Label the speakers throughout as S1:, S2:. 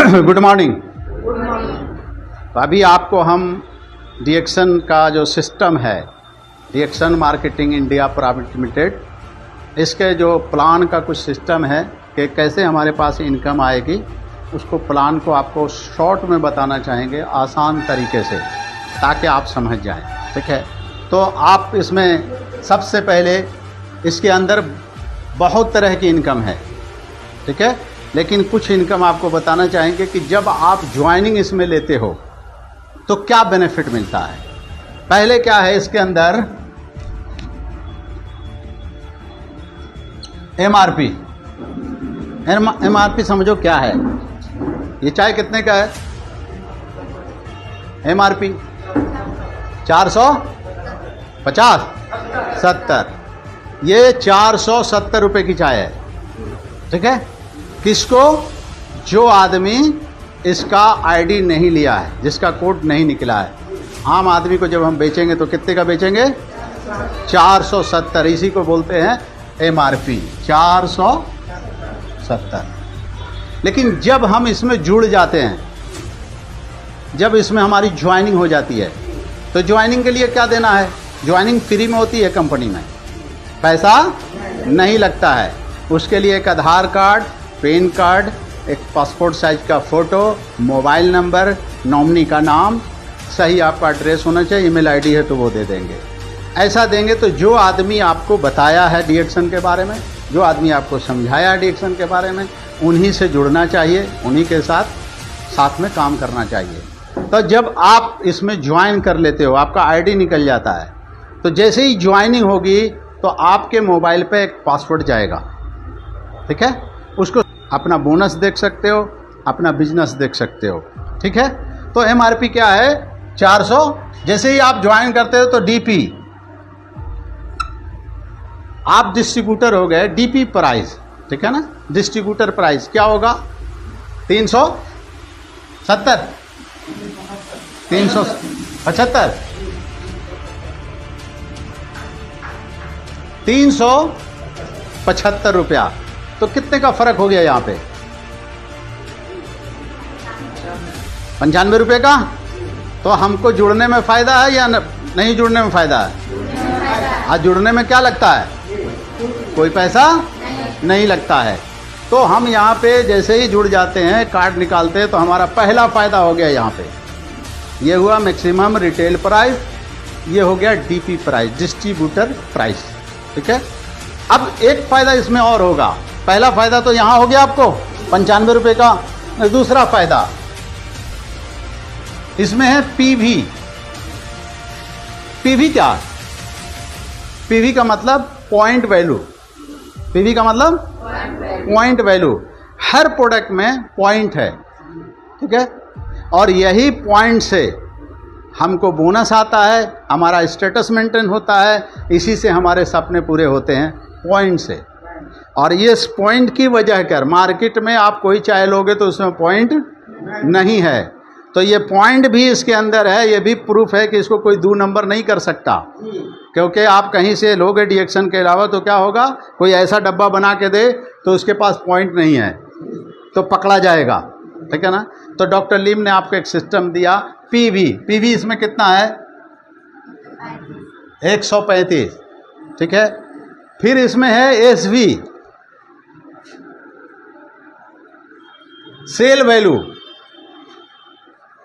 S1: Good morning. तो अभी आपको हम डीएक्शन का जो सिस्टम है, डीएक्शन मार्केटिंग इंडिया प्राइवेट लिमिटेड, इसके जो प्लान का कुछ सिस्टम है कि कैसे हमारे पास इनकम आएगी, उसको प्लान को आपको शॉर्ट में बताना चाहेंगे, आसान तरीके से, ताकि आप समझ जाएं। ठीक है, तो आप इसमें सबसे पहले इसके अंदर बहुत तरह की इनकम है, ठीक है, लेकिन कुछ इनकम आपको बताना चाहेंगे कि जब आप ज्वाइनिंग इसमें लेते हो तो क्या बेनिफिट मिलता है। पहले क्या है इसके अंदर, एमआरपी। एमआरपी समझो क्या है। ये चाय कितने का है? एमआरपी 450 70, ये 470 रुपए की चाय है। ठीक है, किसको? जो आदमी इसका आईडी नहीं लिया है, जिसका कोड नहीं निकला है। आम आदमी को जब हम बेचेंगे तो कितने का बेचेंगे? 470। इसी को बोलते हैं एमआरपी, 470। लेकिन जब हम इसमें जुड़ जाते हैं, जब इसमें हमारी ज्वाइनिंग हो जाती है, तो ज्वाइनिंग के लिए क्या देना है? ज्वाइनिंग फ्री में होती है, कंपनी में पैसा नहीं लगता है। उसके लिए एक आधार कार्ड, पैन कार्ड, एक पासपोर्ट साइज का फ़ोटो, मोबाइल नंबर, नॉमिनी का नाम, सही आपका एड्रेस होना चाहिए, ईमेल आईडी है तो वो दे देंगे। ऐसा देंगे तो जो आदमी आपको बताया है डीएक्शन के बारे में, जो आदमी आपको समझाया है डीएक्शन के बारे में, उन्हीं से जुड़ना चाहिए, उन्हीं के साथ में काम करना चाहिए। तो जब आप इसमें ज्वाइन कर लेते हो, आपका आईडी निकल जाता है, तो जैसे ही ज्वाइनिंग होगी तो आपके मोबाइल पे एक पासवर्ड जाएगा। ठीक है, उसको अपना बोनस देख सकते हो, अपना बिजनेस देख सकते हो। ठीक है, तो एमआरपी क्या है? 400। जैसे ही आप ज्वाइन करते हो तो डीपी, आप डिस्ट्रीब्यूटर हो गए, डीपी प्राइस, ठीक है ना, डिस्ट्रीब्यूटर प्राइस क्या होगा? 370, 375, 375 रुपया। तो कितने का फर्क हो गया यहाँ पे? 95 रुपये का। तो हमको जुड़ने में फ़ायदा है या नहीं जुड़ने में फ़ायदा है? आज जुड़ने में क्या लगता है? कोई पैसा नहीं लगता है। तो हम यहाँ पे जैसे ही जुड़ जाते हैं, कार्ड निकालते हैं, तो हमारा पहला फ़ायदा हो गया यहाँ पे। ये हुआ मैक्सिमम रिटेल प्राइस, ये हो गया डीपी प्राइस, डिस्ट्रीब्यूटर प्राइस। ठीक है, अब एक फ़ायदा इसमें और होगा। पहला फ़ायदा तो यहाँ हो गया आपको 95 रुपये का। दूसरा फ़ायदा इसमें है पीवी। पीवी क्या? पीवी का मतलब पॉइंट वैल्यू। पीवी का मतलब पॉइंट वैल्यू। हर प्रोडक्ट में पॉइंट है, ठीक है, और यही पॉइंट से हमको बोनस आता है, हमारा स्टेटस मेंटेन होता है, इसी से हमारे सपने पूरे होते हैं, पॉइंट से। और ये पॉइंट की वजह कर, मार्केट में आप कोई चाय लोगे तो उसमें पॉइंट नहीं है, तो ये पॉइंट भी इसके अंदर है। ये भी प्रूफ है कि इसको कोई 2 नंबर नहीं कर सकता, क्योंकि आप कहीं से लोगे डीएक्शन के अलावा तो क्या होगा, कोई ऐसा डब्बा बना के दे तो उसके पास पॉइंट नहीं है तो पकड़ा जाएगा। ठीक है ना। तो डॉक्टर लीम ने आपको एक सिस्टम दिया, पीवी। पीवी इसमें कितना है? 135। ठीक है, फिर इसमें है एसवी, सेल वैल्यू।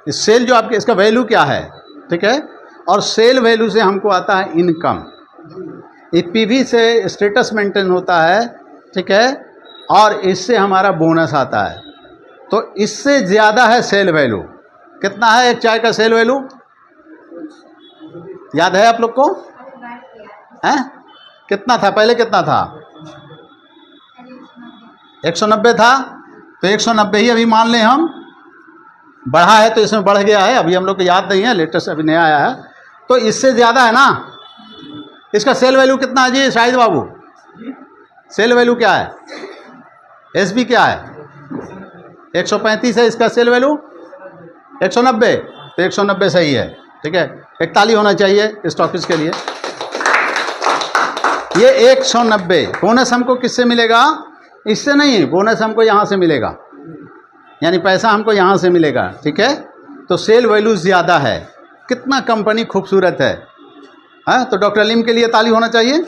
S1: सेल जो आपके, इसका वैल्यू क्या है? ठीक है, और सेल वैल्यू से हमको आता है इनकम। ये पीवी से स्टेटस मेंटेन होता है, ठीक है, और इससे हमारा बोनस आता है। तो इससे ज़्यादा है सेल वैल्यू। कितना है एक चाय का सेल वैल्यू? याद है आप लोग को? हैं? कितना था पहले? कितना था? 190 था। तो 190 ही अभी मान लें हम, बढ़ा है तो इसमें बढ़ गया है, अभी हम लोग को याद नहीं है, लेटेस्ट अभी नया आया है, तो इससे ज़्यादा है ना। इसका सेल वैल्यू कितना है जी शाहिद बाबू? सेल वैल्यू क्या है? एसबी क्या है? 135 है इसका सेल वैल्यू। 190, तो 190 सही है। ठीक है, एक ताली होना चाहिए स्टॉकिस्ट के लिए। ये 190 बोनस हमको किससे मिलेगा? इससे नहीं, बोनस हमको यहाँ से मिलेगा। यानी पैसा हमको यहाँ से मिलेगा, ठीक है। तो सेल वैल्यू ज़्यादा है। कितना कंपनी खूबसूरत है, हाँ। तो डॉक्टर लिम के लिए ताली होना चाहिए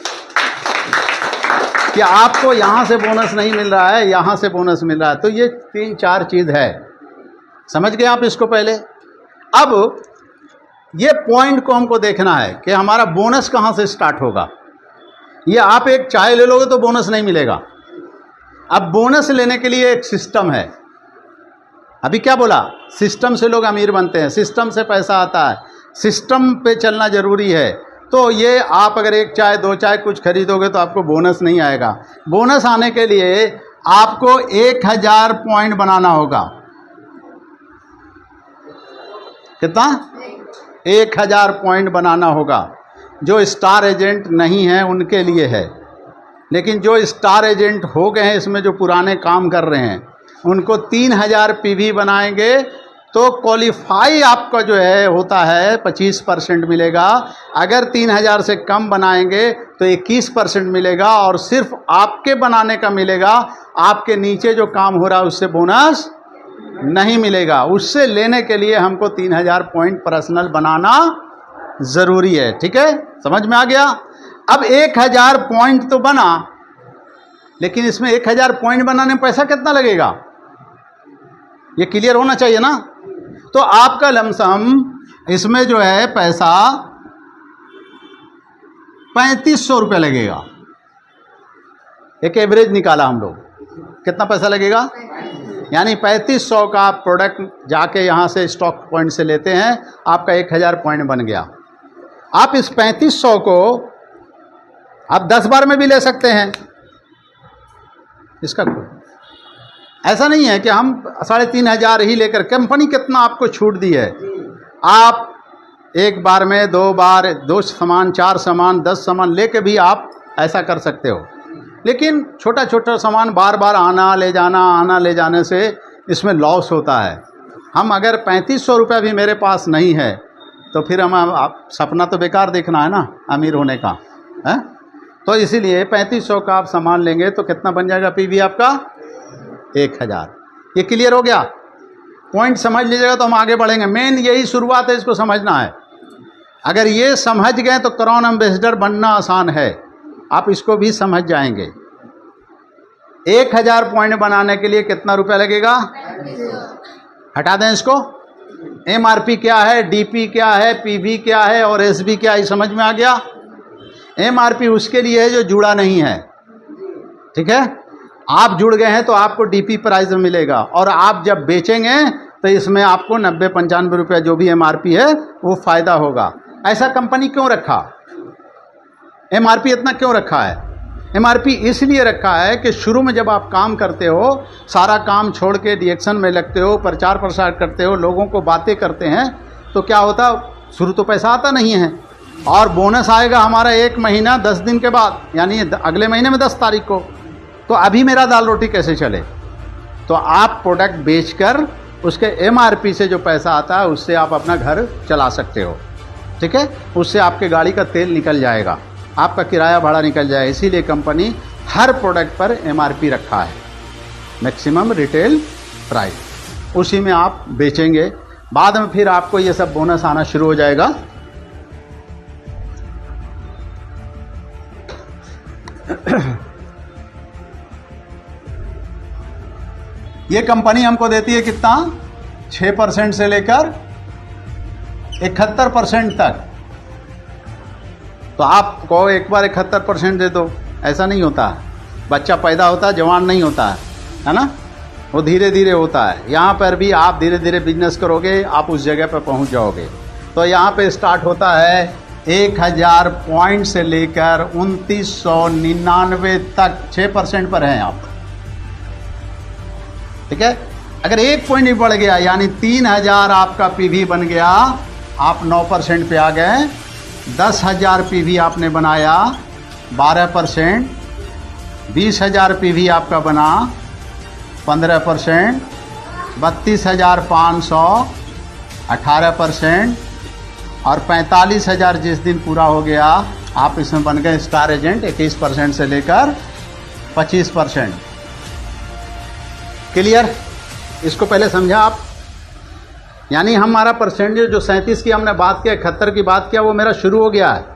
S1: कि आपको यहाँ से बोनस नहीं मिल रहा है, यहाँ से बोनस मिल रहा है। तो ये 3-4 चीज़ है, समझ गए आप इसको। पहले अब ये पॉइंट को हमको देखना है कि हमारा बोनस कहाँ से स्टार्ट होगा। ये आप एक चाय ले लोगे तो बोनस नहीं मिलेगा। अब बोनस लेने के लिए एक सिस्टम है। अभी क्या बोला, सिस्टम से लोग अमीर बनते हैं, सिस्टम से पैसा आता है, सिस्टम पे चलना जरूरी है। तो ये आप अगर एक चाय 2 चाय कुछ खरीदोगे तो आपको बोनस नहीं आएगा। बोनस आने के लिए आपको 1000 पॉइंट बनाना होगा। कितना? 1000 पॉइंट बनाना होगा। जो स्टार एजेंट नहीं है उनके लिए है, लेकिन जो स्टार एजेंट हो गए हैं, इसमें जो पुराने काम कर रहे हैं, उनको 3000 पीवी बनाएंगे तो क्वालिफाई आपका जो है होता है 25% मिलेगा। अगर 3000 से कम बनाएंगे तो 21% मिलेगा, और सिर्फ आपके बनाने का मिलेगा। आपके नीचे जो काम हो रहा है उससे बोनस नहीं मिलेगा। उससे लेने के लिए हमको 3000 पॉइंट पर्सनल बनाना ज़रूरी है, ठीक है। समझ में आ गया। अब 1000 पॉइंट तो बना, लेकिन इसमें 1000 पॉइंट बनाने में पैसा कितना लगेगा, ये क्लियर होना चाहिए ना। तो आपका लमसम इसमें जो है पैसा 3500 रुपये लगेगा। एक एवरेज निकाला हम लोग, कितना पैसा लगेगा, यानी 3500 का आप प्रोडक्ट जाके यहाँ से स्टॉक पॉइंट से लेते हैं, आपका 1000 पॉइंट बन गया। आप इस 3500 को आप 10 बार में भी ले सकते हैं। इसका ऐसा नहीं है कि हम 3500 ही लेकर, कंपनी कितना आपको छूट दी है। आप एक बार में 2 बार 2 सामान 4 सामान 10 सामान लेके भी आप ऐसा कर सकते हो। लेकिन छोटा छोटा सामान बार बार आना ले जाने से इसमें लॉस होता है। हम अगर 3500 रुपये भी मेरे पास नहीं है तो फिर आप सपना तो बेकार देखना है ना अमीर होने का, है। तो इसीलिए 3500 का आप सामान लेंगे तो कितना बन जाएगा पीवी आपका, 1000। ये क्लियर हो गया। पॉइंट समझ लीजिएगा तो हम आगे बढ़ेंगे। मेन यही शुरुआत है, इसको समझना है। अगर ये समझ गए तो क्राउन एम्बेसडर बनना आसान है, आप इसको भी समझ जाएंगे। 1000 पॉइंट बनाने के लिए कितना रुपया लगेगा, हटा दें इसको। एमआरपी क्या है, डीपी क्या है, पीवी क्या है और एसबी क्या है, समझ में आ गया। एमआरपी उसके लिए है जो जुड़ा नहीं है, ठीक है। आप जुड़ गए हैं तो आपको डीपी प्राइस में मिलेगा, और आप जब बेचेंगे तो इसमें आपको 90-95 रुपया जो भी एमआरपी है वो फ़ायदा होगा। ऐसा कंपनी क्यों रखा, एमआरपी इतना क्यों रखा है? एमआरपी इसलिए रखा है कि शुरू में जब आप काम करते हो, सारा काम छोड़ के रिएक्शन में लगते हो, प्रचार प्रसार करते हो, लोगों को बातें करते हैं, तो क्या होता, शुरू तो पैसा आता नहीं है, और बोनस आएगा हमारा 1 महीना 10 दिन के बाद, यानी अगले महीने में 10 तारीख को। तो अभी मेरा दाल रोटी कैसे चले? तो आप प्रोडक्ट बेचकर उसके एमआरपी से जो पैसा आता है उससे आप अपना घर चला सकते हो, ठीक है। उससे आपके गाड़ी का तेल निकल जाएगा, आपका किराया भाड़ा निकल जाएगा। इसीलिए कंपनी हर प्रोडक्ट पर एमआरपी रखा है, मैक्सिमम रिटेल प्राइस। उसी में आप बेचेंगे, बाद में फिर आपको ये सब बोनस आना शुरू हो जाएगा। ये कंपनी हमको देती है कितना, 6% से लेकर 71% तक। तो आपको एक बार 71% दे दो, ऐसा नहीं होता। बच्चा पैदा होता है, जवान नहीं होता है ना, वो धीरे धीरे होता है। यहाँ पर भी आप धीरे धीरे बिजनेस करोगे, आप उस जगह पर पहुँच जाओगे। तो यहाँ पे स्टार्ट होता है 1000 पॉइंट से लेकर 2999 तक 6% पर हैं आप, ठीक है। अगर 1 पॉइंट भी बढ़ गया यानी 3000 आपका पीवी बन गया, आप 9% पे आ गए। 10,000 पीवी आपने बनाया, 12%। 20,000 पीवी आपका बना, 15%। 32,500, 18%। और 45,000 जिस दिन पूरा हो गया आप इसमें बन गए स्टार एजेंट, 21% से लेकर 25%। क्लियर? इसको पहले समझा आप। यानी हमारा परसेंटेज जो 37 की हमने बात किया, 71 की बात किया, वो मेरा शुरू हो गया है।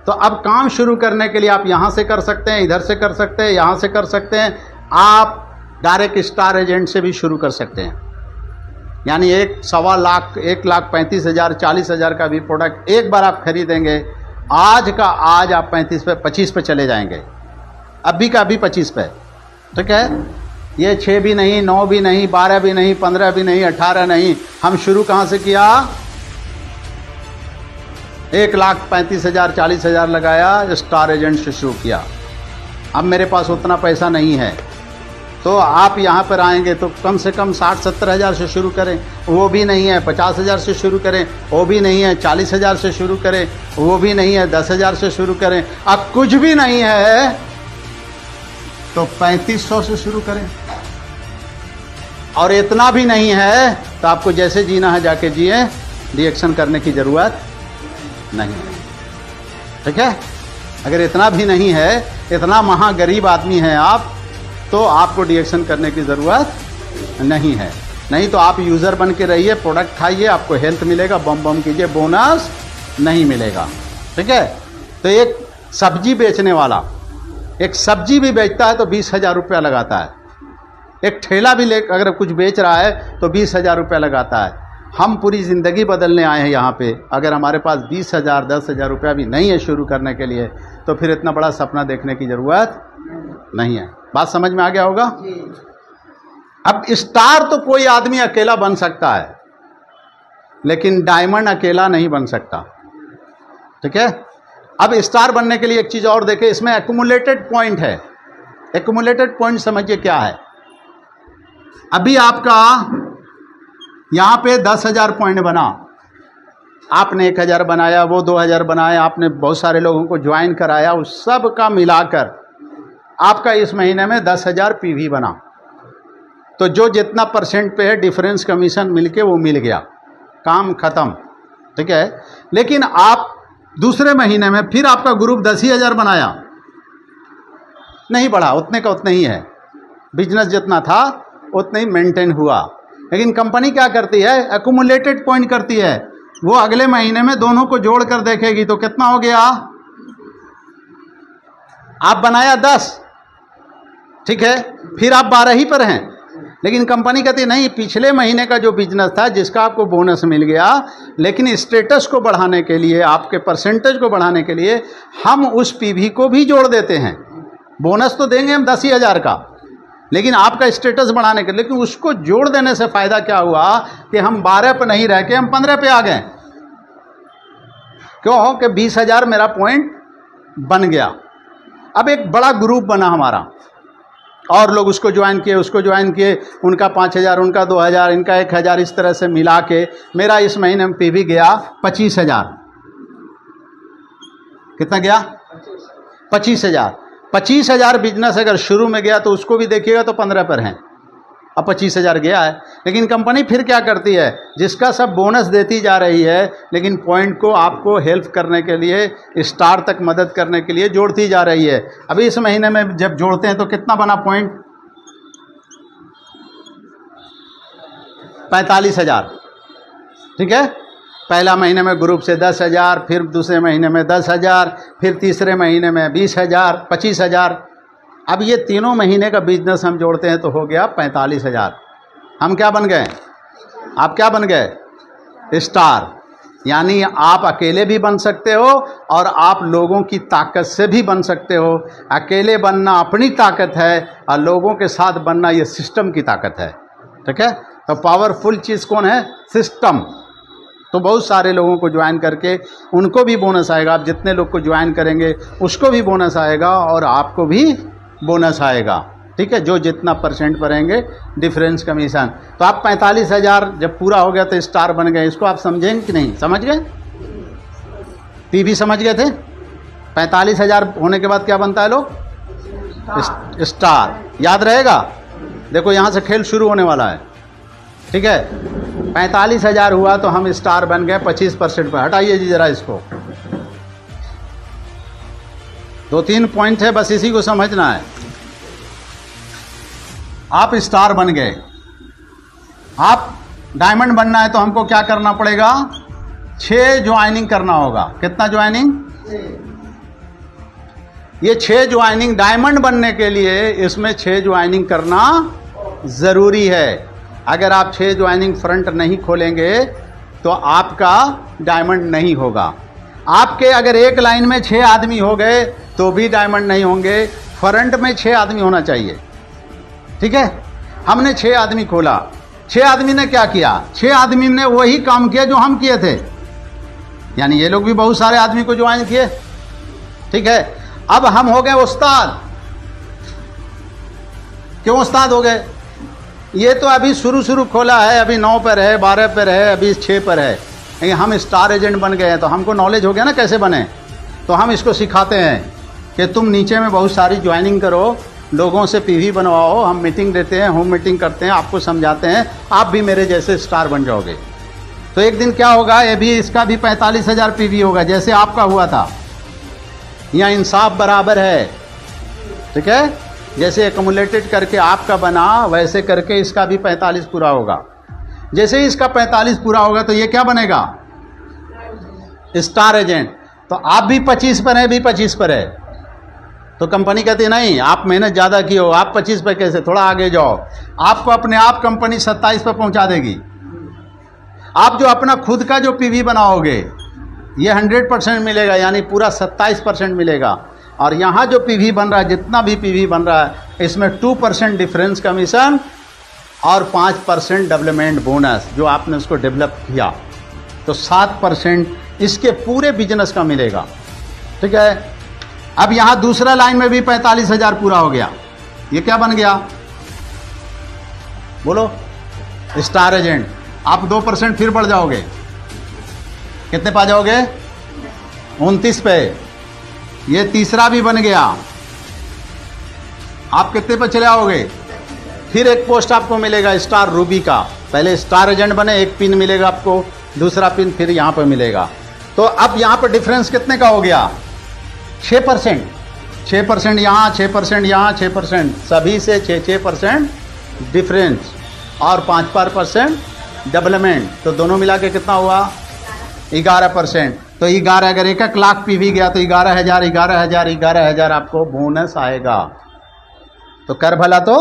S1: तो अब काम शुरू करने के लिए आप यहाँ से कर सकते हैं, इधर से कर सकते हैं, यहाँ से कर सकते हैं, आप डायरेक्ट स्टार एजेंट से भी शुरू कर सकते हैं। यानी 1.25 लाख, 1,35,000, 40,000 का भी प्रोडक्ट एक बार आप खरीदेंगे, आज का आज आप 35 पे 25 पे चले जाएंगे, अभी का अभी 25 पे। ठीक है, ये 6 भी नहीं, 9 भी नहीं, 12 भी नहीं, 15 भी नहीं, 18 नहीं, हम शुरू कहाँ से किया? 1,35,000, 40,000 लगाया, स्टार एजेंट से शुरू किया। अब मेरे पास उतना पैसा नहीं है, तो आप यहाँ पर आएंगे तो कम से कम 60-70 हज़ार से शुरू करें, वो भी नहीं है 50,000 से शुरू करें, वो भी नहीं है 40,000 से शुरू करें, वो भी नहीं है 10,000 से शुरू करें, अब कुछ भी नहीं है तो 3500 से शुरू करें, और इतना भी नहीं है तो आपको जैसे जीना है जाके जिए, रिएक्शन करने की ज़रूरत नहीं है। ठीक है, अगर इतना भी नहीं है, इतना महागरीब आदमी हैं आप, तो आपको रिएक्शन करने की ज़रूरत नहीं है। नहीं तो आप यूज़र बन के रहिए, प्रोडक्ट खाइए, आपको हेल्थ मिलेगा, बम बम कीजिए, बोनस नहीं मिलेगा। ठीक है, तो एक सब्जी बेचने वाला एक सब्जी भी बेचता है तो 20,000 रुपया लगाता है, एक ठेला भी ले अगर कुछ बेच रहा है तो 20,000 रुपया लगाता है। हम पूरी ज़िंदगी बदलने आए हैं यहाँ पे, अगर हमारे पास 20,000, 10,000 रुपया भी नहीं है शुरू करने के लिए, तो फिर इतना बड़ा सपना देखने की ज़रूरत नहीं है। बात समझ में आ गया होगा? अब स्टार तो कोई आदमी अकेला बन सकता है, लेकिन डायमंड अकेला नहीं बन सकता। ठीक है, अब स्टार बनने के लिए एक चीज़ और देखें, इसमें एक्यूमुलेटेड पॉइंट है। एक्यूमुलेटेड पॉइंट समझिए क्या है। अभी आपका यहाँ पे 10,000 पॉइंट बना, आपने 1,000 बनाया, वो 2,000 बनाया, आपने बहुत सारे लोगों को ज्वाइन कराया, उस सब का मिलाकर आपका इस महीने में 10,000 पीवी बना। तो जो जितना परसेंट पे है डिफरेंस कमीशन मिलके वो मिल गया, काम खत्म। ठीक है, लेकिन आप दूसरे महीने में फिर आपका ग्रुप 10,000 बनाया, नहीं बढ़ा, उतने का उतना ही है, बिजनेस जितना था उतना ही मेंटेन हुआ। लेकिन कंपनी क्या करती है? एक्यूमुलेटेड पॉइंट करती है। वो अगले महीने में दोनों को जोड़ कर देखेगी तो कितना हो गया। आप बनाया 10, ठीक है, फिर आप 12 ही पर हैं, लेकिन कंपनी कहती नहीं, पिछले महीने का जो बिजनेस था जिसका आपको बोनस मिल गया, लेकिन स्टेटस को बढ़ाने के लिए, आपके परसेंटेज को बढ़ाने के लिए हम उस पीवी को भी जोड़ देते हैं। बोनस तो देंगे हम 10,000 का, लेकिन आपका स्टेटस बढ़ाने के लिए, लेकिन उसको जोड़ देने से फ़ायदा क्या हुआ कि हम 12 पे नहीं रह के हम 15 पे आ गए। क्यों? कि 20,000 मेरा पॉइंट बन गया। अब एक बड़ा ग्रुप बना हमारा, और लोग उसको ज्वाइन किए, उसको ज्वाइन किए, उनका 5,000, उनका 2,000, इनका 1,000, इस तरह से मिला के मेरा इस महीने में पीवी गया 25,000। कितना गया? 25,000। 25,000 बिजनेस अगर शुरू में गया तो उसको भी देखिएगा तो 15 पर हैं, अब 25,000 गया है। लेकिन कंपनी फिर क्या करती है? जिसका सब बोनस देती जा रही है, लेकिन पॉइंट को आपको हेल्प करने के लिए, स्टार तक मदद करने के लिए जोड़ती जा रही है। अभी इस महीने में जब जोड़ते हैं तो कितना बना पॉइंट? 45,000। ठीक है, पहला महीने में ग्रुप से 10,000, फिर दूसरे महीने में 10,000, फिर तीसरे महीने में 20,000, 25,000। अब ये तीनों महीने का बिजनेस हम जोड़ते हैं तो हो गया 45,000। हम क्या बन गए? आप क्या बन गए? स्टार। यानी आप अकेले भी बन सकते हो और आप लोगों की ताकत से भी बन सकते हो। अकेले बनना अपनी ताकत है और लोगों के साथ बनना ये सिस्टम की ताकत है। ठीक है, तो पावरफुल चीज़ कौन है? सिस्टम। तो बहुत सारे लोगों को ज्वाइन करके उनको भी बोनस आएगा। आप जितने लोग को ज्वाइन करेंगे उसको भी बोनस आएगा और आपको भी बोनस आएगा। ठीक है, जो जितना परसेंट पर रहेंगे डिफरेंस कमीशन। तो आप 45,000 जब पूरा हो गया तो स्टार बन गए। इसको आप समझेंगे कि नहीं? समझ गए? पीवी समझ गए थे? 45,000 होने के बाद क्या बनता है लोग? स्टार। याद रहेगा? देखो यहाँ से खेल शुरू होने वाला है। ठीक है, 45,000 हुआ तो हम स्टार बन गए 25% पर। हटाइए जी जरा इसको, 2-3 पॉइंट है, बस इसी को समझना है। आप स्टार बन गए, आप डायमंड बनना है तो हमको क्या करना पड़ेगा? 6 ज्वाइनिंग करना होगा। कितना ज्वाइनिंग? ये 6 ज्वाइनिंग डायमंड बनने के लिए इसमें 6 ज्वाइनिंग करना जरूरी है। अगर आप 6 ज्वाइनिंग फ्रंट नहीं खोलेंगे तो आपका डायमंड नहीं होगा। आपके अगर एक लाइन में 6 आदमी हो गए तो भी डायमंड नहीं होंगे। फ्रंट में 6 आदमी होना चाहिए। ठीक है, हमने 6 आदमी खोला। 6 आदमी ने क्या किया? 6 आदमी ने वही काम किया जो हम किए थे, यानी ये लोग भी बहुत सारे आदमी को ज्वाइन किए। ठीक है, अब हम हो गए उस्ताद। क्यों उस्ताद हो गए? ये तो अभी शुरू खोला है, अभी 9 पर है, 12 पर है, अभी 6 पर है। लेकिन हम स्टार एजेंट बन गए हैं तो हमको नॉलेज हो गया ना कैसे बने। तो हम इसको सिखाते हैं कि तुम नीचे में बहुत सारी ज्वाइनिंग करो, लोगों से पीवी बनवाओ, हम मीटिंग देते हैं, होम मीटिंग करते हैं, आपको समझाते हैं, आप भी मेरे जैसे स्टार बन जाओगे। तो एक दिन क्या होगा, ये भी इसका भी 45,000 पीवी होगा जैसे आपका हुआ था। यहाँ इंसाफ बराबर है। ठीक है, जैसे एकमुलेटेड करके आपका बना वैसे करके इसका भी 45 पूरा होगा। जैसे ही इसका 45 पूरा होगा तो ये क्या बनेगा? Star agent. तो आप भी 25 पर है, भी 25 पर है। तो कंपनी कहती है नहीं, आप मेहनत ज़्यादा की हो, आप 25 पर कैसे, थोड़ा आगे जाओ। आपको अपने आप कंपनी 27 पर पहुंचा देगी। आप जो अपना खुद का जो पीवी बनाओगे ये 100% मिलेगा, यानी पूरा 27% मिलेगा। और यहाँ जो पीवी बन रहा है, जितना भी पीवी बन रहा है, इसमें 2% डिफरेंस कमीशन और 5% डेवलपमेंट बोनस जो आपने उसको डेवलप किया, तो 7% इसके पूरे बिजनेस का मिलेगा। ठीक है, अब यहाँ दूसरा लाइन में भी 45,000 पूरा हो गया। ये क्या बन गया? बोलो, स्टार एजेंट। आप 2% फिर बढ़ जाओगे, कितने पा जाओगे? 29 पे। ये तीसरा भी बन गया, आप कितने पे चले आओगे? फिर एक पोस्ट आपको मिलेगा स्टार रूबी का। पहले स्टार एजेंट बने, एक पिन मिलेगा आपको, दूसरा पिन फिर यहां पर मिलेगा। तो अब यहां पर डिफरेंस कितने का हो गया? 6%। 6% यहां, 6% यहां, 6%, सभी से 6% डिफरेंस और 5% डेवलपमेंट। तो दोनों मिला के कितना हुआ? 11%। तो 11, अगर 1 लाख पीवी गया तो 11,000 11,000 11,000 आपको बोनस आएगा। तो कर भला तो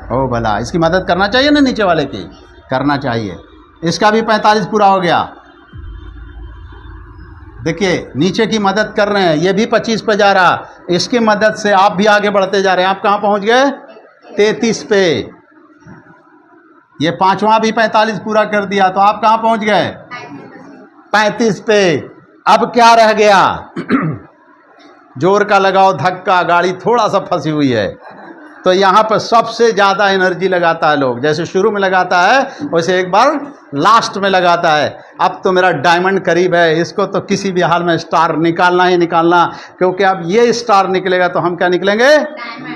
S1: हो भला। इसकी मदद करना चाहिए ना, नीचे वाले की करना चाहिए। इसका भी 45 पूरा हो गया। देखिए नीचे की मदद कर रहे हैं, ये भी 25 पे जा रहा। इसकी मदद से आप भी आगे बढ़ते जा रहे हैं। आप कहाँ पहुंच गए? 33 पे। ये 5वां भी 45 पूरा कर दिया, तो आप कहाँ पहुंच गए? 35 पे। अब क्या रह गया? जोर का लगाओ धक्का, गाड़ी थोड़ा सा फंसी हुई है। तो यहाँ पर सबसे ज़्यादा एनर्जी लगाता है लोग, जैसे शुरू में लगाता है वैसे एक बार लास्ट में लगाता है। अब तो मेरा डायमंड करीब है, इसको तो किसी भी हाल में स्टार निकालना ही निकालना, क्योंकि अब ये स्टार निकलेगा तो हम क्या निकलेंगे?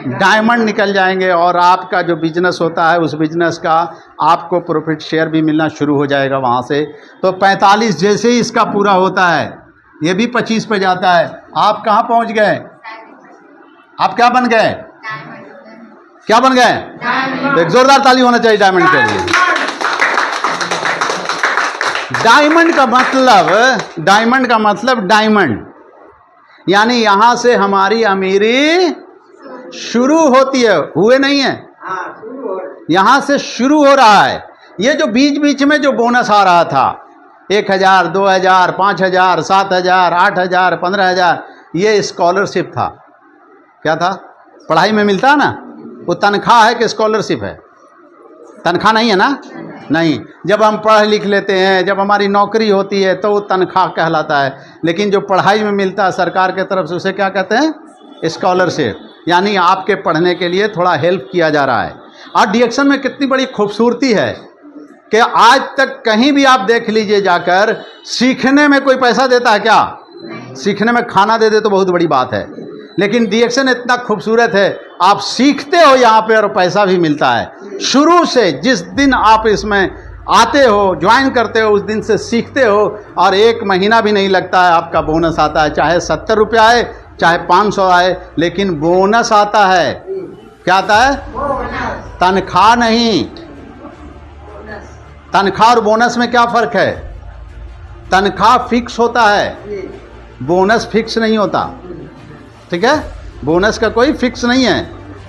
S1: डायमंड निकल जाएंगे। और आपका जो बिजनेस होता है उस बिजनेस का आपको प्रॉफिट शेयर भी मिलना शुरू हो जाएगा वहाँ से। तो 45 जैसे ही इसका पूरा होता है ये भी 25 पे जाता है। आप कहाँ पहुँच गए? आप क्या बन गए? क्या बन गए? तो एक जोरदार ताली होना चाहिए डायमंड के लिए। डायमंड का मतलब डायमंड, यानी यहां से हमारी अमीरी शुरू होती है, हुए नहीं है, यहां से शुरू हो रहा है। ये जो बीच बीच में जो बोनस आ रहा था 1,000, 2,000, 5,000, 7,000, 8,000, 15,000, ये स्कॉलरशिप था। क्या था? पढ़ाई में मिलता है ना, वो तनख्वाह है कि स्कॉलरशिप है? तनख्वाह नहीं है ना, नहीं। जब हम पढ़ लिख लेते हैं, जब हमारी नौकरी होती है तो वो तनख्वाह कहलाता है। लेकिन जो पढ़ाई में मिलता है सरकार के तरफ से उसे क्या कहते हैं? स्कॉलरशिप। यानी आपके पढ़ने के लिए थोड़ा हेल्प किया जा रहा है। और डीएक्शन में कितनी बड़ी खूबसूरती है कि आज तक कहीं भी आप देख लीजिए जाकर, सीखने में कोई पैसा देता है क्या? सीखने में खाना दे दे तो बहुत बड़ी बात है, लेकिन डीएक्शन इतना खूबसूरत है, आप सीखते हो यहाँ पे और पैसा भी मिलता है। शुरू से जिस दिन आप इसमें आते हो, ज्वाइन करते हो, उस दिन से सीखते हो और 1 महीना भी नहीं लगता है आपका बोनस आता है। चाहे 70 रुपये आए, चाहे 500 आए, लेकिन बोनस आता है। क्या आता है? तनख्वाह नहीं। तनख्वाह और बोनस में क्या फर्क है? तनख्वाह फिक्स होता है, बोनस फिक्स नहीं होता। ठीक है, बोनस का कोई फिक्स नहीं है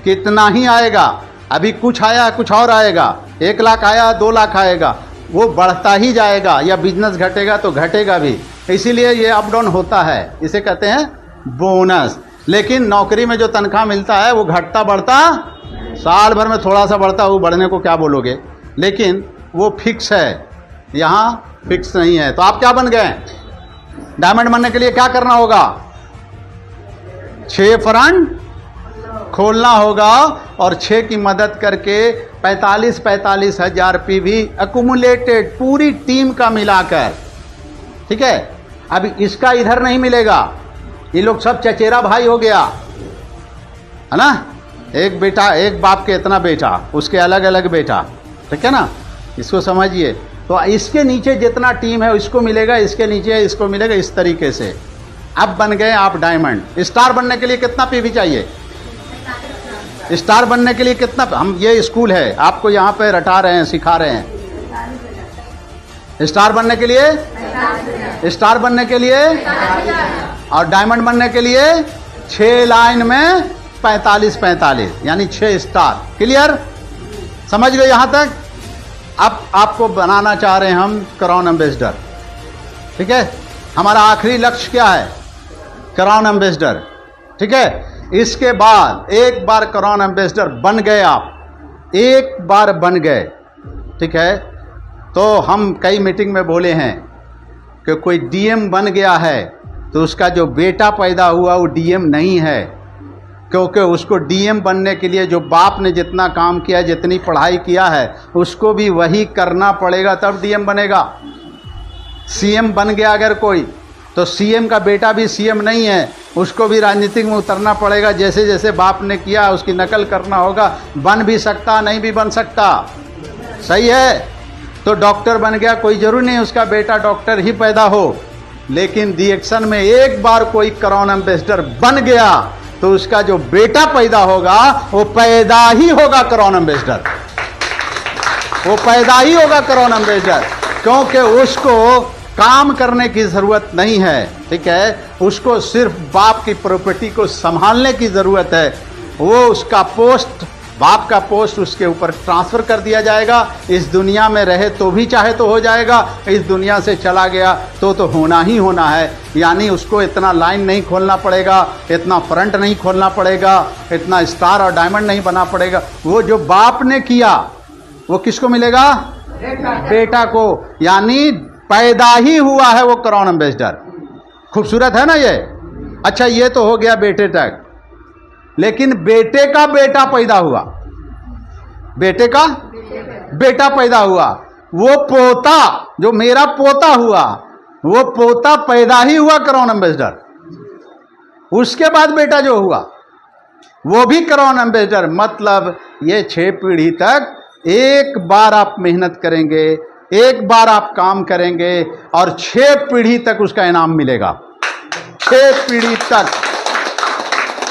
S1: कि इतना ही आएगा, अभी कुछ आया कुछ और आएगा, 1 लाख आया 2 लाख आएगा, वो बढ़ता ही जाएगा, या बिजनेस घटेगा तो घटेगा भी, इसीलिए ये अप डाउन होता है, इसे कहते हैं बोनस। लेकिन नौकरी में जो तनख्वाह मिलता है वो घटता बढ़ता, साल भर में थोड़ा सा बढ़ता, वो बढ़ने को क्या बोलोगे, लेकिन वो फिक्स है, यहाँ फिक्स नहीं है। तो आप क्या बन गए? डायमंड बनने के लिए क्या करना होगा? 6 फ्रंट खोलना होगा और 6 की मदद करके 45 हजार पीवी अकुमुलेटेड पूरी टीम का मिलाकर। ठीक है, अब इसका इधर नहीं मिलेगा, ये लोग सब चचेरा भाई हो गया है ना, एक बेटा, एक बाप के इतना बेटा, उसके अलग अलग बेटा, ठीक है ना, इसको समझिए। तो इसके नीचे जितना टीम है उसको मिलेगा, इसके नीचे इसको मिलेगा, इस तरीके से अब बन गए आप डायमंड। स्टार बनने के लिए कितना पीवी चाहिए? स्टार बनने के लिए कितना? हम ये स्कूल है, आपको यहाँ पे रटा रहे हैं, सिखा रहे हैं। स्टार बनने के लिए, स्टार बनने के लिए और डायमंड बनने के लिए 6 लाइन में 45 यानी 6 स्टार। क्लियर? समझ गए यहाँ तक? अब आपको बनाना चाह रहे हैं हम क्राउन एम्बेसडर। ठीक है, हमारा आखिरी लक्ष्य क्या है? Crown ambassador. ठीक है, इसके बाद एक बार क्राउन एम्बेसडर बन गए आप, एक बार बन गए, ठीक है, तो हम कई मीटिंग में बोले हैं कि कोई डीएम बन गया है तो उसका जो बेटा पैदा हुआ वो डीएम नहीं है, क्योंकि उसको डीएम बनने के लिए जो बाप ने जितना काम किया, जितनी पढ़ाई किया है, उसको भी वही करना पड़ेगा, तब डीएम बनेगा। सीएम बन गया अगर कोई, तो सीएम का बेटा भी सीएम नहीं है, उसको भी राजनीति में उतरना पड़ेगा, जैसे जैसे बाप ने किया उसकी नकल करना होगा, बन भी सकता नहीं भी बन सकता। सही है? तो डॉक्टर बन गया, कोई जरूरी नहीं उसका बेटा डॉक्टर ही पैदा हो, लेकिन रिएक्शन में एक बार कोई क्राउन एम्बेसडर बन गया तो उसका जो बेटा पैदा होगा वो पैदा ही होगा क्राउन एम्बेसडर, वो पैदा ही होगा क्राउन एम्बेसडर, क्योंकि उसको काम करने की जरूरत नहीं है। ठीक है, उसको सिर्फ बाप की प्रॉपर्टी को संभालने की जरूरत है। वो उसका पोस्ट, बाप का पोस्ट उसके ऊपर ट्रांसफर कर दिया जाएगा। इस दुनिया में रहे तो भी चाहे तो हो जाएगा, इस दुनिया से चला गया तो होना ही होना है। यानी उसको इतना लाइन नहीं खोलना पड़ेगा, इतना फ्रंट नहीं खोलना पड़ेगा, इतना स्टार और डायमंड नहीं बना पड़ेगा। वो जो बाप ने किया वो किसको मिलेगा? बेटा को। यानी पैदा ही हुआ है वो क्राउन एम्बेसडर। खूबसूरत है ना ये? अच्छा, ये तो हो गया बेटे तक, लेकिन बेटे का बेटा पैदा हुआ, बेटे का बेटा पैदा हुआ, वो पोता जो मेरा पोता हुआ, वो पोता पैदा ही हुआ क्राउन एम्बेसडर। उसके बाद बेटा जो हुआ वो भी क्राउन एम्बेसडर। मतलब ये 6 पीढ़ी तक एक बार आप मेहनत करेंगे, एक बार आप काम करेंगे और 6 पीढ़ी तक उसका इनाम मिलेगा। 6 पीढ़ी तक।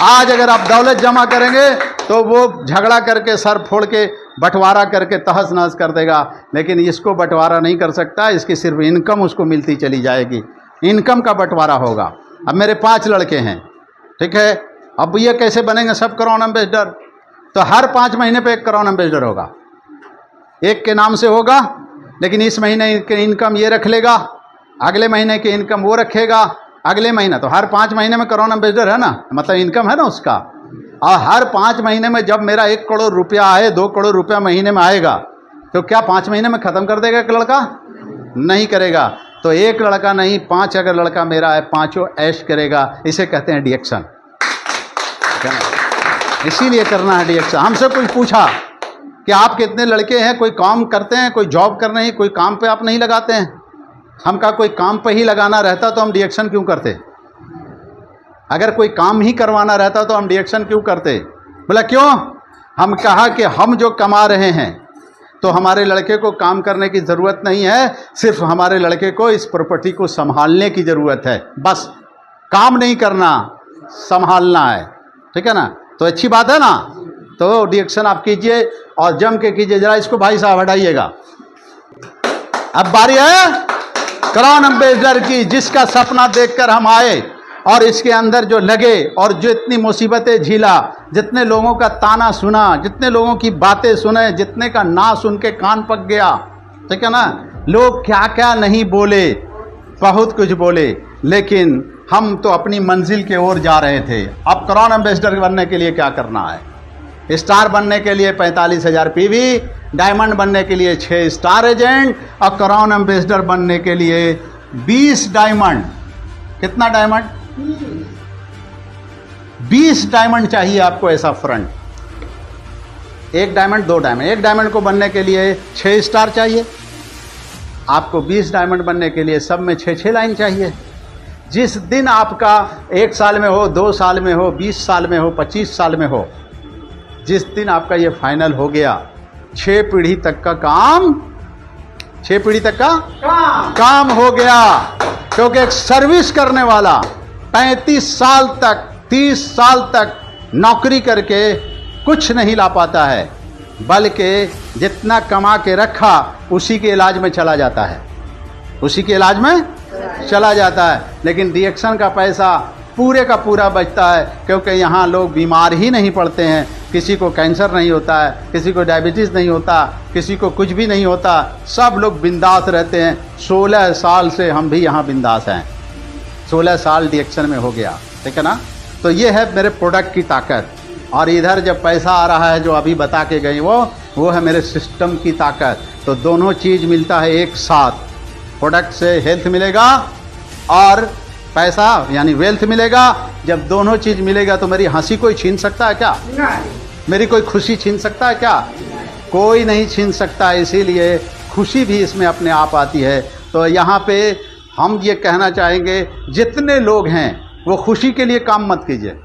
S1: आज अगर आप दौलत जमा करेंगे तो वो झगड़ा करके, सर फोड़ के, बंटवारा करके तहस नहस कर देगा, लेकिन इसको बंटवारा नहीं कर सकता, इसकी सिर्फ इनकम उसको मिलती चली जाएगी, इनकम का बंटवारा होगा। अब मेरे 5 लड़के हैं, ठीक है, अब ये कैसे बनेंगे सब क्राउन एम्बेसडर? तो हर 5 महीने पे एक क्राउन एम्बेसडर होगा, एक के नाम से होगा, लेकिन इस महीने की इनकम ये रख लेगा, अगले महीने की इनकम वो रखेगा, अगले महीना, तो हर 5 महीने में क्राउन एम्बेसडर है ना, मतलब इनकम है ना उसका। और हर 5 महीने में जब मेरा 1 करोड़ रुपया आए, 2 करोड़ रुपया महीने में आएगा, तो क्या 5 महीने में खत्म कर देगा एक लड़का? नहीं करेगा। तो एक लड़का नहीं, 5 अगर लड़का मेरा है, 5 ऐश करेगा। इसे कहते हैं डिएक्शन। इसीलिए करना है डिएक्शन। हमसे कोई पूछा कि आप कितने लड़के हैं, कोई काम करते हैं, कोई जॉब कर रहे हैं, कोई काम पे आप नहीं लगाते हैं? हम कहा कोई काम पे ही लगाना रहता तो हम डिएक्शन क्यों करते? अगर कोई काम ही करवाना रहता तो हम डिएक्शन क्यों करते? बोला क्यों? हम कहा कि हम जो कमा रहे हैं तो हमारे लड़के को काम करने की ज़रूरत नहीं है, सिर्फ हमारे लड़के को इस प्रॉपर्टी को संभालने की ज़रूरत है, बस। काम नहीं करना, संभालना है। ठीक है ना? तो अच्छी बात है ना? तो डिएक्शन आप कीजिए और जम के कीजिए। जरा इसको भाई साहब हटाइएगा। अब बारी है क्राउन एम्बेसडर की, जिसका सपना देखकर हम आए और इसके अंदर जो लगे और जो इतनी मुसीबतें झीला, जितने लोगों का ताना सुना, जितने लोगों की बातें सुने, जितने का ना सुन के कान पक गया, ठीक है ना। लोग क्या क्या नहीं बोले, बहुत कुछ बोले, लेकिन हम तो अपनी मंजिल की ओर जा रहे थे। अब क्राउन एम्बेसडर बनने के लिए क्या करना है? स्टार बनने के लिए 45,000 पीवी, डायमंड बनने के लिए 6 स्टार एजेंट, और क्राउन एम्बेसडर बनने के लिए 20 डायमंड। कितना डायमंड? 20 डायमंड चाहिए आपको। ऐसा फ्रंट 1 डायमंड 2 डायमंड, 1 डायमंड को बनने के लिए 6 स्टार चाहिए आपको। 20 डायमंड बनने के लिए सब में 6-6 लाइन चाहिए। जिस दिन आपका 1 साल में हो, 2 साल में हो, 20 साल में हो, 25 साल में हो, जिस दिन आपका ये फाइनल हो गया, 6 पीढ़ी तक का काम, 6 पीढ़ी तक का काम हो गया। क्योंकि एक सर्विस करने वाला 35 साल तक, 30 साल तक नौकरी करके कुछ नहीं ला पाता है, बल्कि जितना कमा के रखा उसी के इलाज में चला जाता है, उसी के इलाज में चला जाता है। लेकिन रिएक्शन का पैसा पूरे का पूरा बचता है, क्योंकि यहाँ लोग बीमार ही नहीं पड़ते हैं। किसी को कैंसर नहीं होता है, किसी को डायबिटीज़ नहीं होता, किसी को कुछ भी नहीं होता, सब लोग बिंदास रहते हैं। 16 साल से हम भी यहाँ बिंदास हैं, 16 साल रिएक्शन में हो गया, ठीक है ना। तो ये है मेरे प्रोडक्ट की ताकत। और इधर जब पैसा आ रहा है, जो अभी बता के गई, वो है मेरे सिस्टम की ताकत। तो दोनों चीज़ मिलता है एक साथ। प्रोडक्ट से हेल्थ मिलेगा और पैसा यानी वेल्थ मिलेगा। जब दोनों चीज़ मिलेगा तो मेरी हंसी कोई छीन सकता है क्या? मेरी कोई खुशी छीन सकता है क्या? कोई नहीं छीन सकता। इसीलिए खुशी भी इसमें अपने आप आती है। तो यहाँ पे हम ये कहना चाहेंगे, जितने लोग हैं वो खुशी के लिए काम मत कीजिए,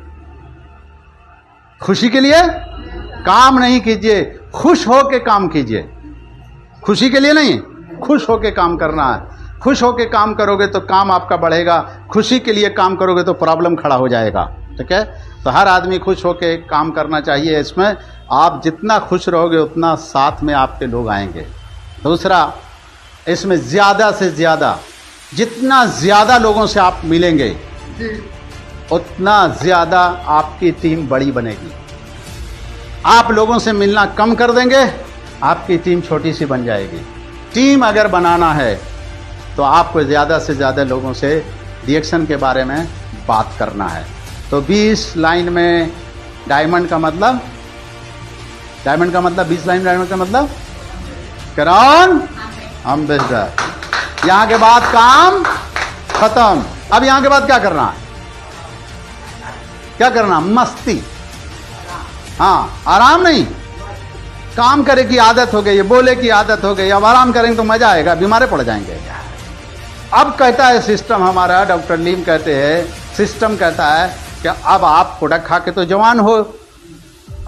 S1: खुशी के लिए काम नहीं कीजिए, खुश हो के काम कीजिए। खुशी के लिए नहीं, खुश हो के काम करना है। खुश हो के काम करोगे तो काम आपका बढ़ेगा, खुशी के लिए काम करोगे तो प्रॉब्लम खड़ा हो जाएगा, ठीक है। तो हर आदमी खुश हो के काम करना चाहिए। इसमें आप जितना खुश रहोगे उतना साथ में आपके लोग आएंगे। दूसरा, इसमें ज़्यादा से ज़्यादा, जितना ज़्यादा लोगों से आप मिलेंगे उतना ज़्यादा आपकी टीम बड़ी बनेगी। आप लोगों से मिलना कम कर देंगे, आपकी टीम छोटी सी बन जाएगी। टीम अगर बनाना है तो आपको ज़्यादा से ज़्यादा लोगों से रिएक्शन के बारे में बात करना है। तो 20 लाइन में डायमंड का मतलब, 20 लाइन डायमंड का मतलब क्राउन एम्बेसडर। यहाँ के बाद काम खत्म। अब यहाँ के बाद क्या करना है? क्या करना? मस्ती। हाँ, आराम नहीं। काम करे की आदत हो गई है, बोले की आदत हो गई, अब आराम करेंगे तो मजा आएगा, बीमारे पड़ जाएंगे। अब कहता है सिस्टम हमारा, डॉक्टर लीम कहते हैं, सिस्टम कहता है कि अब आप प्रोडक्ट खा के तो जवान हो,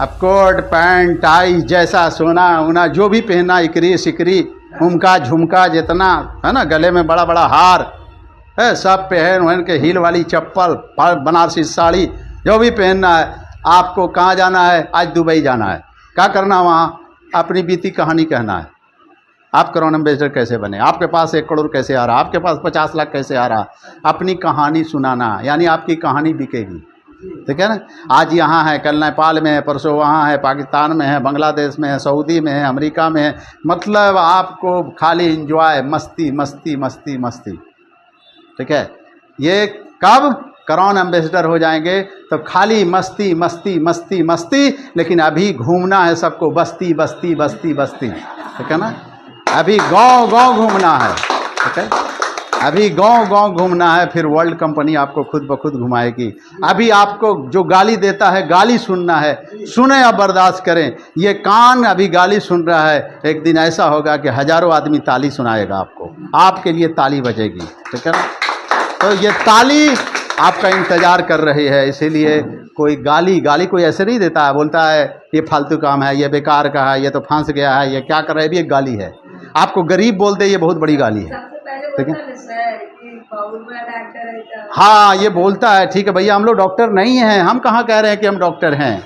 S1: अब कोट पैंट टाई जैसा सोना ऊना जो भी पहना, इकरी सिकरी उमका झुमका जितना है ना, गले में बड़ा बड़ा हार है, सब पहन के, हील वाली चप्पल, बनारसी साड़ी, जो भी पहनना है। आपको कहाँ जाना है? आज दुबई जाना है। क्या करना वहाँ? अपनी बीती कहानी कहना है। आप क्राउन एम्बेसडर कैसे बने, आपके पास 1 करोड़ कैसे आ रहा, आपके पास 50 लाख कैसे आ रहा, अपनी कहानी सुनाना, यानी आपकी कहानी बिकेगी, ठीक है ना। आज यहाँ है, कल नेपाल में है, परसों वहाँ है, पाकिस्तान में है, बांग्लादेश में है, सऊदी में है, अमेरिका में है। मतलब आपको खाली इंजॉय, मस्ती मस्ती मस्ती मस्ती, ठीक है। ये कब क्राउन एम्बेसडर हो जाएंगे तो खाली मस्ती मस्ती मस्ती मस्ती। लेकिन अभी घूमना है सबको, बस्ती बस्ती बस्ती बस्ती, ठीक है ना। अभी गांव गांव घूमना है, ठीक है। अभी गांव गांव घूमना है, फिर वर्ल्ड कंपनी आपको खुद ब खुद घुमाएगी। अभी आपको जो गाली देता है, गाली सुनना है, सुने या बर्दाश्त करें। ये कान अभी गाली सुन रहा है, एक दिन ऐसा होगा कि हजारों आदमी ताली सुनाएगा आपको, आपके लिए ताली बजेगी, ठीक है ना। तो ये ताली आपका इंतजार कर रही है। इसीलिए कोई गाली कोई ऐसे नहीं देता है, बोलता है ये फालतू काम है, ये बेकार का है, ये तो फंस गया है, ये क्या कर रहा है, भी एक गाली है। आपको गरीब बोल दे, ये बहुत बड़ी गाली है, ठीक है। हाँ, ये बोलता है, ठीक है भैया हम लोग डॉक्टर नहीं हैं। हम कहाँ कह रहे हैं कि हम डॉक्टर हैं,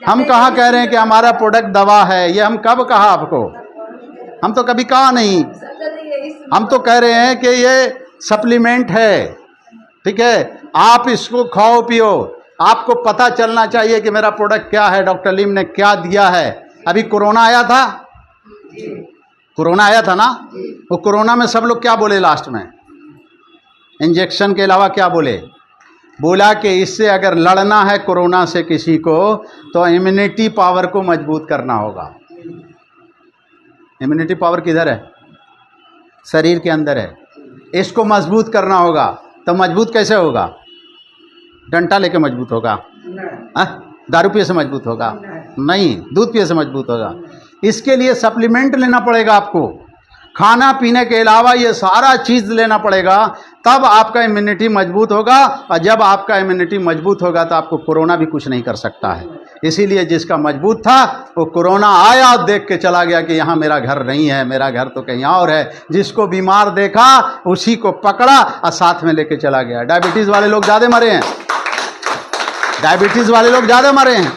S1: हम कहाँ कह रहे हैं कि हमारा प्रोडक्ट दवा है। ये हम कब कहा आपको? हम तो कभी कहा नहीं। हम तो कह रहे हैं कि ये सप्लीमेंट है, ठीक है, आप इसको खाओ पियो। आपको पता चलना चाहिए कि मेरा प्रोडक्ट क्या है, डॉक्टर लीम ने क्या दिया है। अभी कोरोना आया था, कोरोना आया था ना, वो कोरोना में सब लोग क्या बोले लास्ट में, इंजेक्शन के अलावा क्या बोले, बोला कि इससे अगर लड़ना है कोरोना से किसी को तो इम्यूनिटी पावर को मजबूत करना होगा। इम्यूनिटी पावर किधर है? शरीर के अंदर है, इसको मजबूत करना होगा। तो मजबूत कैसे होगा? डंडा लेके मजबूत होगा? दारू पिए से मजबूत होगा? नहीं, दूध पिए से मजबूत होगा। इसके लिए सप्लीमेंट लेना पड़ेगा आपको, खाना पीने के अलावा ये सारा चीज़ लेना पड़ेगा, तब आपका इम्यूनिटी मजबूत होगा। और जब आपका इम्यूनिटी मजबूत होगा तो आपको कोरोना भी कुछ नहीं कर सकता है। इसीलिए जिसका मजबूत था वो कोरोना आया और देख के चला गया कि यहाँ मेरा घर नहीं है, मेरा घर तो कहीं और है। जिसको बीमार देखा उसी को पकड़ा और साथ में लेके चला गया। डायबिटीज़ वाले लोग ज़्यादा मरे हैं, डायबिटीज़ वाले लोग ज़्यादा मरे हैं,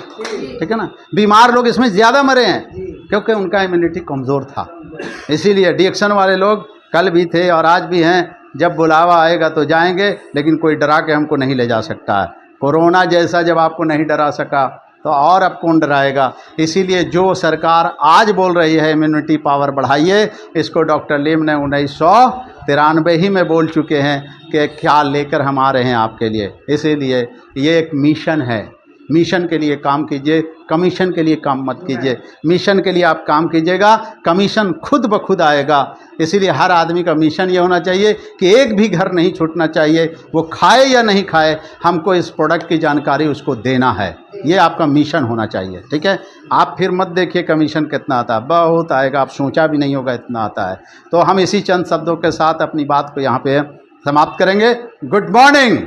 S1: ठीक है ना। बीमार लोग इसमें ज़्यादा मरे हैं क्योंकि उनका इम्यूनिटी कमज़ोर था। इसीलिए डिएक्शन वाले लोग कल भी थे और आज भी हैं, जब बुलावा आएगा तो जाएंगे, लेकिन कोई डरा के हमको नहीं ले जा सकता है। कोरोना जैसा जब आपको नहीं डरा सका तो और अब कौन डराएगा। इसीलिए जो सरकार आज बोल रही है इम्यूनिटी पावर बढ़ाइए, इसको डॉक्टर लीम ने 1993 ही में बोल चुके हैं कि क्या लेकर हम आ रहे हैं आपके लिए। इसीलिए ये एक मिशन है, मिशन के लिए काम कीजिए, कमीशन के लिए काम मत कीजिए। मिशन के लिए आप काम कीजिएगा, कमीशन खुद ब खुद आएगा। इसीलिए हर आदमी का मिशन ये होना चाहिए कि एक भी घर नहीं छूटना चाहिए, वो खाए या नहीं खाए, हमको इस प्रोडक्ट की जानकारी उसको देना है। ये आपका मिशन होना चाहिए, ठीक है। आप फिर मत देखिए कमीशन कितना आता है, बहुत आएगा, आप सोचा भी नहीं होगा इतना आता है। तो हम इसी चंद शब्दों के साथ अपनी बात को यहाँ पे समाप्त करेंगे। Good morning.